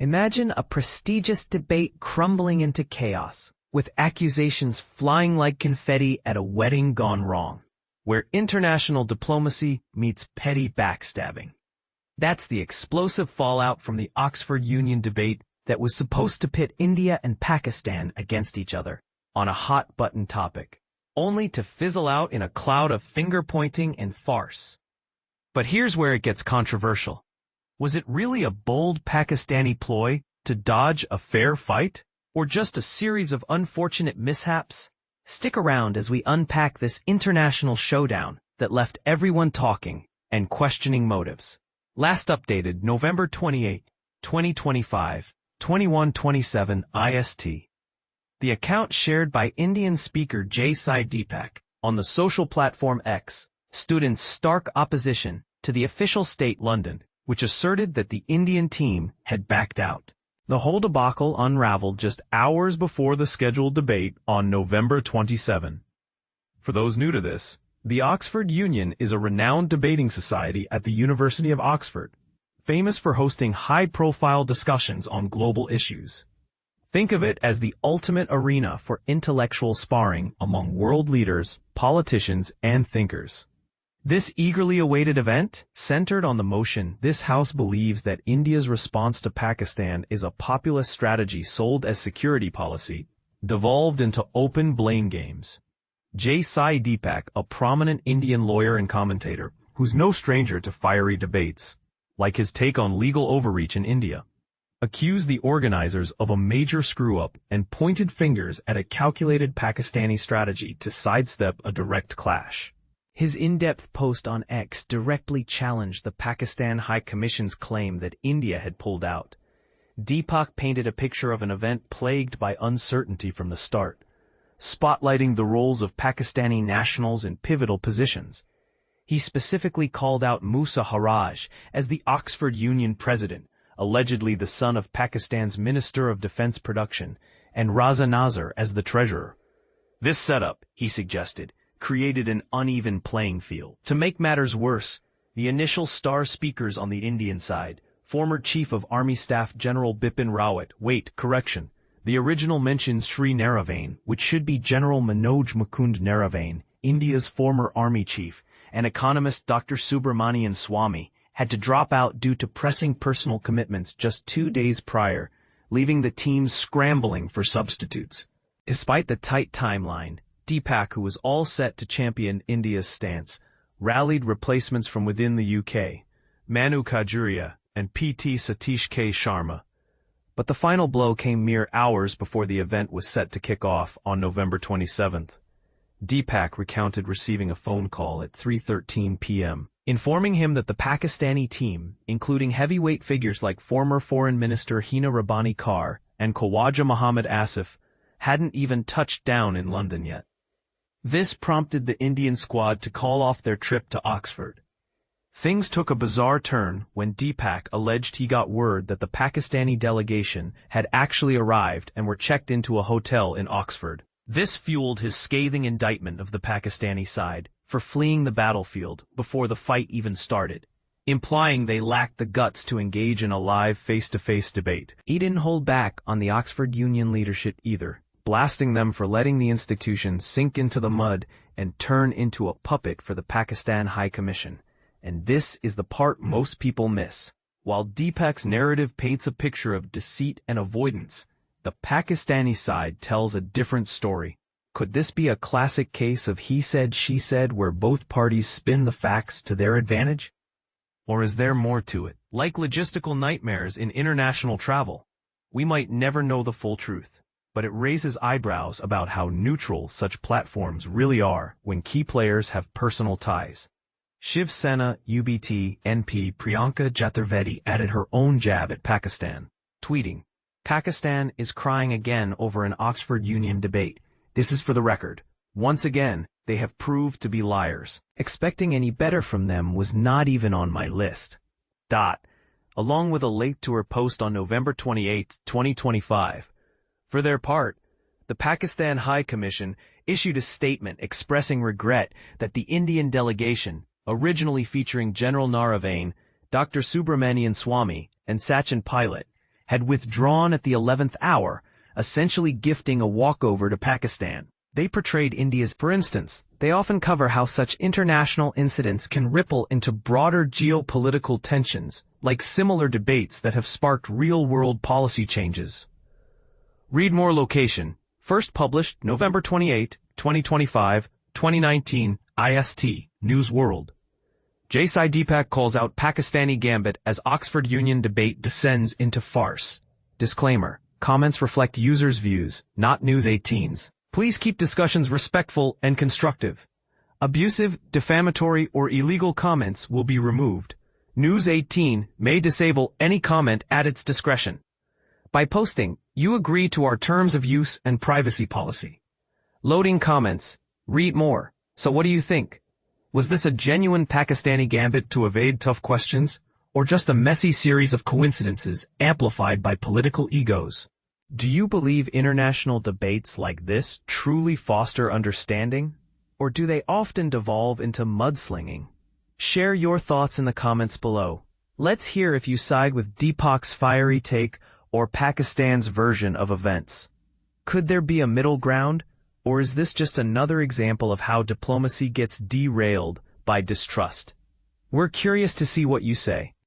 Imagine a prestigious debate crumbling into chaos, with accusations flying like confetti at a wedding gone wrong, where international diplomacy meets petty backstabbing. That's the explosive fallout from the Oxford Union debate that was supposed to pit India and Pakistan against each other on a hot-button topic, only to fizzle out in a cloud of finger-pointing and farce. But here's where it gets controversial. Was it really a bold Pakistani ploy to dodge a fair fight, or just a series of unfortunate mishaps? Stick around as we unpack this international showdown that left everyone talking and questioning motives. Last updated November 28, 2025, 21:27 IST. The account shared by Indian speaker J Sai Deepak on the social platform X stood in stark opposition to the official state London, which asserted that the Indian team had backed out. The whole debacle unraveled just hours before the scheduled debate on November 27. For those new to this, the Oxford Union is a renowned debating society at the University of Oxford, famous for hosting high-profile discussions on global issues. Think of it as the ultimate arena for intellectual sparring among world leaders, politicians, and thinkers. This eagerly awaited event, centered on the motion this House believes that India's response to Pakistan is a populist strategy sold as security policy, devolved into open blame games. J Sai Deepak, a prominent Indian lawyer and commentator, who's no stranger to fiery debates, like his take on legal overreach in India, accused the organizers of a major screw-up and pointed fingers at a calculated Pakistani strategy to sidestep a direct clash. His in-depth post on X directly challenged the Pakistan High Commission's claim that India had pulled out. Deepak painted a picture of an event plagued by uncertainty from the start, spotlighting the roles of Pakistani nationals in pivotal positions. He specifically called out Musa Haraj as the Oxford Union president, allegedly the son of Pakistan's Minister of Defense Production, and Raza Nazar as the treasurer. This setup, he suggested, created an uneven playing field. To make matters worse, the initial star speakers on the Indian side, former Chief of Army Staff General Bipin Rawat, the original mentions Sri Naravane, which should be General Manoj Mukund Naravane, India's former army chief, and economist Dr. Subramanian Swamy, had to drop out due to pressing personal commitments just 2 days prior, leaving the team scrambling for substitutes. Despite the tight timeline, Deepak, who was all set to champion India's stance, rallied replacements from within the UK, Manu Khajuria and PT Satish K. Sharma. But the final blow came mere hours before the event was set to kick off on November 27th. Deepak recounted receiving a phone call at 3:13 p.m., informing him that the Pakistani team, including heavyweight figures like former Foreign Minister Hina Rabbani Kar and Khawaja Muhammad Asif, hadn't even touched down in London yet. This prompted the Indian squad to call off their trip to Oxford. Things took a bizarre turn when Deepak alleged he got word that the Pakistani delegation had actually arrived and were checked into a hotel in Oxford. This fueled his scathing indictment of the Pakistani side for fleeing the battlefield before the fight even started, implying they lacked the guts to engage in a live face-to-face debate. He didn't hold back on the Oxford Union leadership either, blasting them for letting the institution sink into the mud and turn into a puppet for the Pakistan High Commission. And this is the part most people miss. While Deepak's narrative paints a picture of deceit and avoidance, the Pakistani side tells a different story. Could this be a classic case of he said, she said, where both parties spin the facts to their advantage? Or is there more to it? Like logistical nightmares in international travel, we might never know the full truth, but it raises eyebrows about how neutral such platforms really are when key players have personal ties. Shiv Sena UBT NP Priyanka Chaturvedi added her own jab at Pakistan, tweeting, "Pakistan is crying again over an Oxford Union debate. This is for the record. Once again, they have proved to be liars. Expecting any better from them was not even on my list." Along with a link to her post on November 28, 2025. For their part, the Pakistan High Commission issued a statement expressing regret that the Indian delegation, originally featuring General Naravane, Dr. Subramanian Swamy, and Sachin Pilot, had withdrawn at the 11th hour, essentially gifting a walkover to Pakistan. They portrayed India's, for instance, they often cover how such international incidents can ripple into broader geopolitical tensions, like similar debates that have sparked real-world policy changes. Read more. Location. First published November 28, 2025, 2019, IST, News World. J Sai Deepak calls out Pakistani Gambit as Oxford Union debate descends into farce. Disclaimer. Comments reflect users' views, not News 18's. Please keep discussions respectful and constructive. Abusive, defamatory, or illegal comments will be removed. News 18 may disable any comment at its discretion. By posting, you agree to our terms of use and privacy policy. Loading comments. Read more. So what do you think? Was this a genuine Pakistani gambit to evade tough questions, or just a messy series of coincidences amplified by political egos? Do you believe international debates like this truly foster understanding, or do they often devolve into mudslinging? Share your thoughts in the comments below. Let's hear if you side with Deepak's fiery take or Pakistan's version of events. Could there be a middle ground, or is this just another example of how diplomacy gets derailed by distrust? We're curious to see what you say.